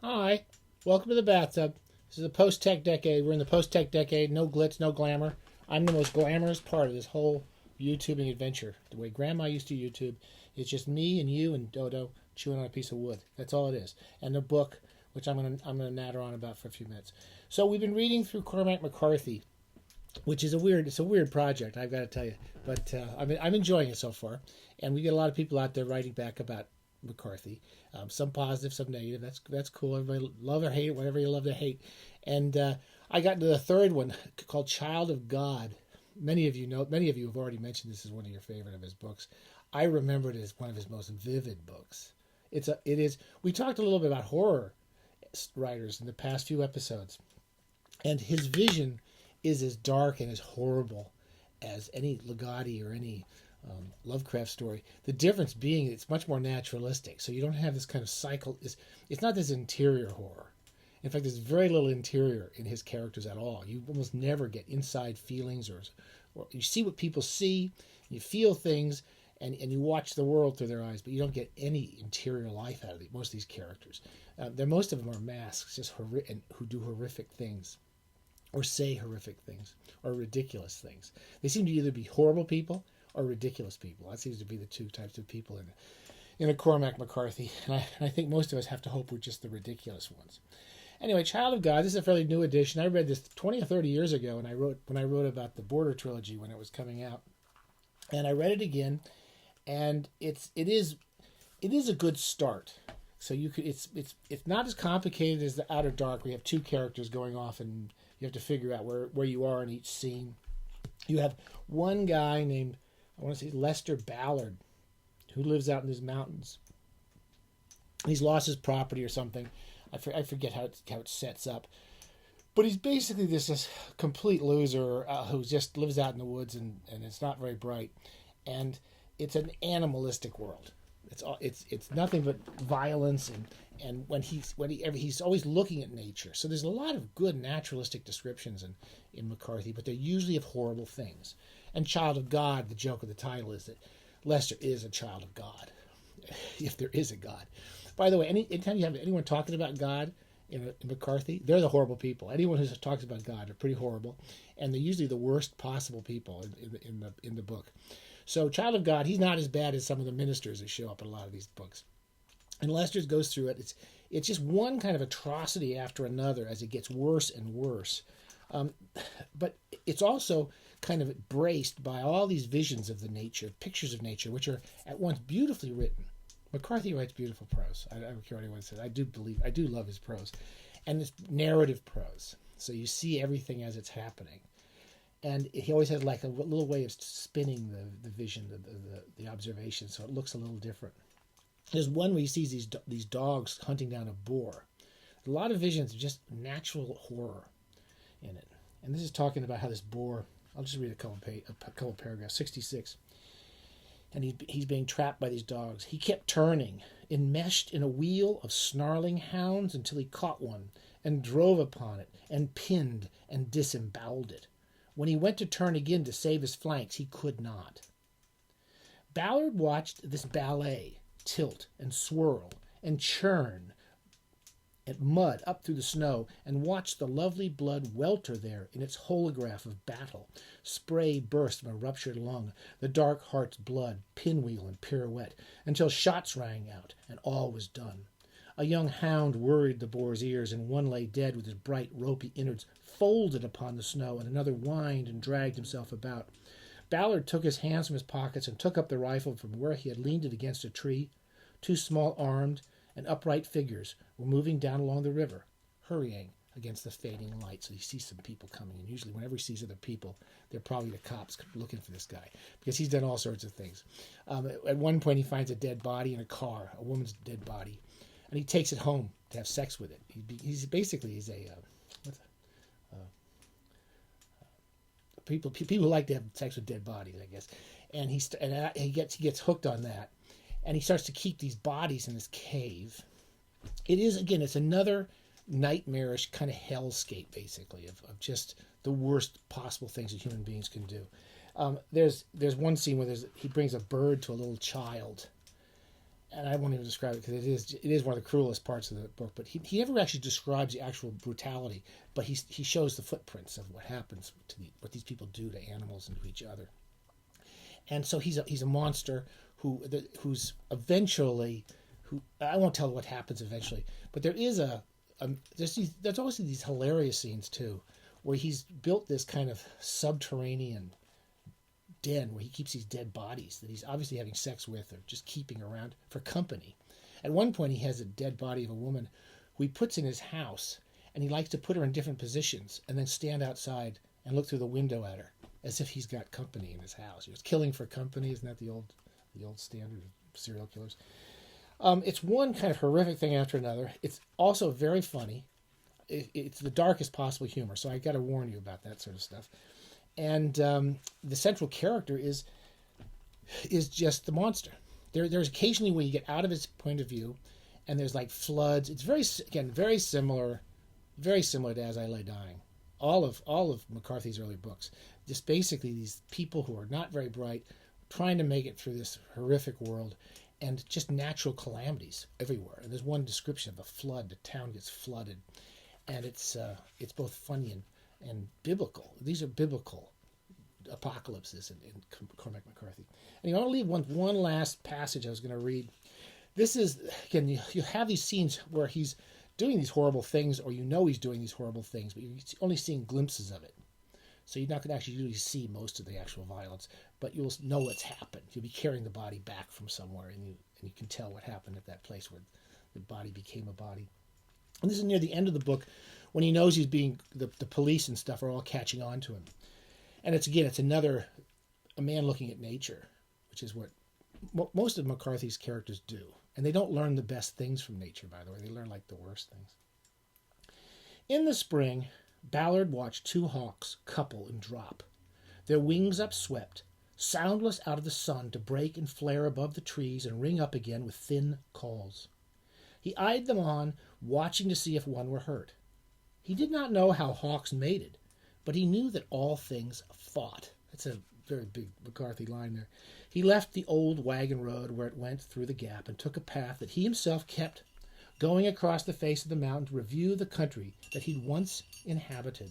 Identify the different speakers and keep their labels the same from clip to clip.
Speaker 1: Hi, welcome to the bathtub. This is a post-tech decade. We're in the post-tech decade. No glitz, no glamour. I'm the most glamorous part of this whole YouTubing adventure. The way Grandma used to YouTube, it's just me and you and Dodo chewing on a piece of wood. That's all it is. And the book, which I'm gonna natter on about for a few minutes. So we've been reading through Cormac McCarthy, which is a weird project. I've got to tell you, but I'm enjoying it so far. And we get a lot of people out there writing back about McCarthy. Some positive, some negative. That's cool. Everybody love or hate it, whatever you love to hate. And I got to the third one called Child of God. Many of you know. Many of you have already mentioned this is one of your favorite of his books. I remember it as one of his most vivid books. It is. We talked a little bit about horror writers in the past few episodes, and his vision is as dark and as horrible as any Ligotti or any Lovecraft story. The difference being it's much more naturalistic, so you don't have this kind of cycle. It's not this interior horror. In fact, there's very little interior in his characters at all. You almost never get inside feelings, or you see what people see, you feel things, and you watch the world through their eyes, but you don't get any interior life out of most of these characters. Most of them are masks, just who do horrific things, or say horrific things, or ridiculous things. They seem to either be horrible people or ridiculous people. That seems to be the two types of people in a Cormac McCarthy. And I think most of us have to hope we're just the ridiculous ones. Anyway, Child of God. This is a fairly new edition. I read this 20 or 30 years ago, and when I wrote about the Border trilogy when it was coming out, and I read it again, and it is a good start. So it's not as complicated as the Outer Dark. We have two characters going off, and you have to figure out where you are in each scene. You have one guy named, I want to say, Lester Ballard, who lives out in these mountains. He's lost his property or something. I forget how it sets up. But he's basically this complete loser who just lives out in the woods, and it's not very bright. And it's an animalistic world. It's nothing but violence, and he's always looking at nature. So there's a lot of good naturalistic descriptions in McCarthy, but they're usually of horrible things. And Child of God, the joke of the title is that Lester is a child of God, if there is a God. By the way, anytime you have anyone talking about God in McCarthy, they're the horrible people. Anyone who talks about God are pretty horrible, and they're usually the worst possible people in the book. So Child of God, he's not as bad as some of the ministers that show up in a lot of these books. And Lester goes through it. It's just one kind of atrocity after another as it gets worse and worse. But it's also kind of braced by all these visions of the nature, pictures of nature, which are at once beautifully written. McCarthy writes beautiful prose. I don't care what anyone says. I do love his prose. And it's narrative prose. So you see everything as it's happening. And he always has like a little way of spinning the vision, the observation, so it looks a little different. There's one where he sees these dogs hunting down a boar. A lot of visions of just natural horror in it. And this is talking about how this boar, I'll just read a couple paragraphs, 66. And he's being trapped by these dogs. He kept turning, enmeshed in a wheel of snarling hounds until he caught one and drove upon it and pinned and disemboweled it. When he went to turn again to save his flanks, he could not. Ballard watched this ballet tilt and swirl and churn and mud up through the snow, and watched the lovely blood welter there in its holograph of battle. Spray burst from a ruptured lung, the dark heart's blood, pinwheel and pirouette, until shots rang out, and all was done. A young hound worried the boar's ears, and one lay dead with his bright, ropey innards folded upon the snow, and another whined and dragged himself about. Ballard took his hands from his pockets and took up the rifle from where he had leaned it against a tree. Two small-armed and upright figures were moving down along the river, hurrying against the fading light. So he sees some people coming, and usually whenever he sees other people, they're probably the cops looking for this guy, because he's done all sorts of things. At one point, he finds a dead body in a car, a woman's dead body, and he takes it home to have sex with it. He's people like to have sex with dead bodies, I guess, and he gets hooked on that, and he starts to keep these bodies in this cave. It's another nightmarish kind of hellscape, basically, of just the worst possible things that human beings can do. There's one scene where he brings a bird to a little child, and I won't even describe it because it is one of the cruelest parts of the book. But he never actually describes the actual brutality, but he shows the footprints of what happens to what these people do to animals and to each other. And so he's a monster who's eventually, who I won't tell what happens eventually, but there is there's always these hilarious scenes too, where he's built this kind of subterranean den where he keeps these dead bodies that he's obviously having sex with or just keeping around for company. At one point, he has a dead body of a woman who he puts in his house, and he likes to put her in different positions and then stand outside and look through the window at her as if he's got company in his house. He was killing for company. Isn't that the old standard of serial killers? It's one kind of horrific thing after another. It's also very funny. It's the darkest possible humor, so I got to warn you about that sort of stuff. And the central character is just the monster. There's occasionally where you get out of his point of view, and there's like floods. It's very similar to As I Lay Dying. All of McCarthy's early books. Just basically these people who are not very bright, trying to make it through this horrific world, and just natural calamities everywhere. And there's one description of a flood. The town gets flooded, and it's both funny and biblical. These are biblical apocalypses in Cormac McCarthy. And I want to leave one last passage I was going to read. This is, again, you have these scenes where he's doing these horrible things, or he's doing these horrible things, but you're only seeing glimpses of it. So you're not going to actually really see most of the actual violence, but you'll know what's happened. You'll be carrying the body back from somewhere, and you can tell what happened at that place where the body became a body. And this is near the end of the book, when he knows he's being, the police and stuff are all catching on to him. And it's a man looking at nature, which is what most of McCarthy's characters do. And they don't learn the best things from nature, by the way. They learn like the worst things. In the spring, Ballard watched two hawks couple and drop, their wings upswept, soundless out of the sun to break and flare above the trees and ring up again with thin calls. He eyed them on, watching to see if one were hurt. He did not know how hawks mated, but he knew that all things fought. That's a very big McCarthy line there. He left the old wagon road where it went through the gap and took a path that he himself kept, going across the face of the mountain to review the country that he'd once inhabited.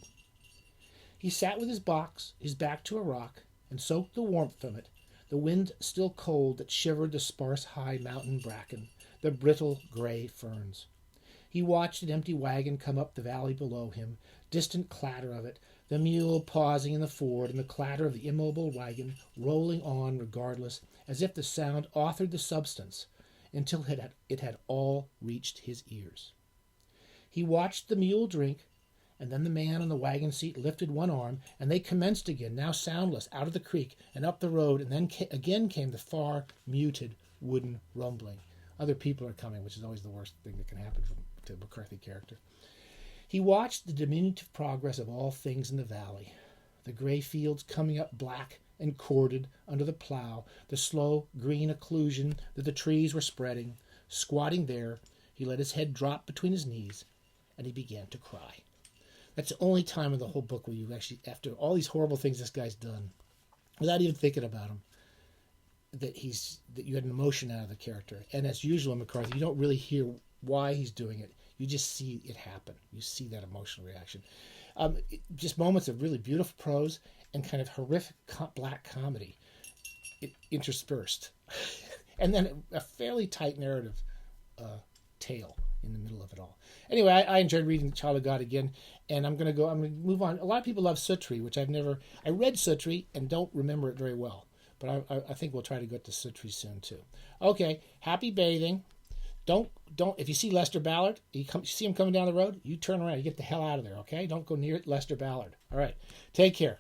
Speaker 1: He sat with his back to a rock, and soaked the warmth from it, the wind still cold that shivered the sparse high mountain bracken, the brittle gray ferns. He watched an empty wagon come up the valley below him, distant clatter of it, the mule pausing in the ford, and the clatter of the immobile wagon rolling on regardless, as if the sound authored the substance, until it had all reached his ears. He watched the mule drink, and then the man on the wagon seat lifted one arm, and they commenced again, now soundless, out of the creek and up the road, and then again came the far, muted, wooden rumbling. Other people are coming, which is always the worst thing that can happen to a McCarthy character. He watched the diminutive progress of all things in the valley, the gray fields coming up black and corded under the plow, the slow green occlusion that the trees were spreading. Squatting there, he let his head drop between his knees, and he began to cry. That's the only time in the whole book where you actually, after all these horrible things this guy's done, without even thinking about him, that you had an emotion out of the character. And as usual in McCarthy, you don't really hear why he's doing it. You just see it happen. You see that emotional reaction. Just moments of really beautiful prose and kind of horrific black comedy interspersed. And then a fairly tight narrative tale in the middle of it all. Anyway, I enjoyed reading Child of God again, and I'm going to move on. A lot of people love Sutri, which I read Sutri and don't remember it very well. But I think we'll try to get to Sutri soon too. Okay, happy bathing. Don't if you see Lester Ballard, you see him coming down the road, you turn around, you get the hell out of there, okay? Don't go near Lester Ballard. All right, take care.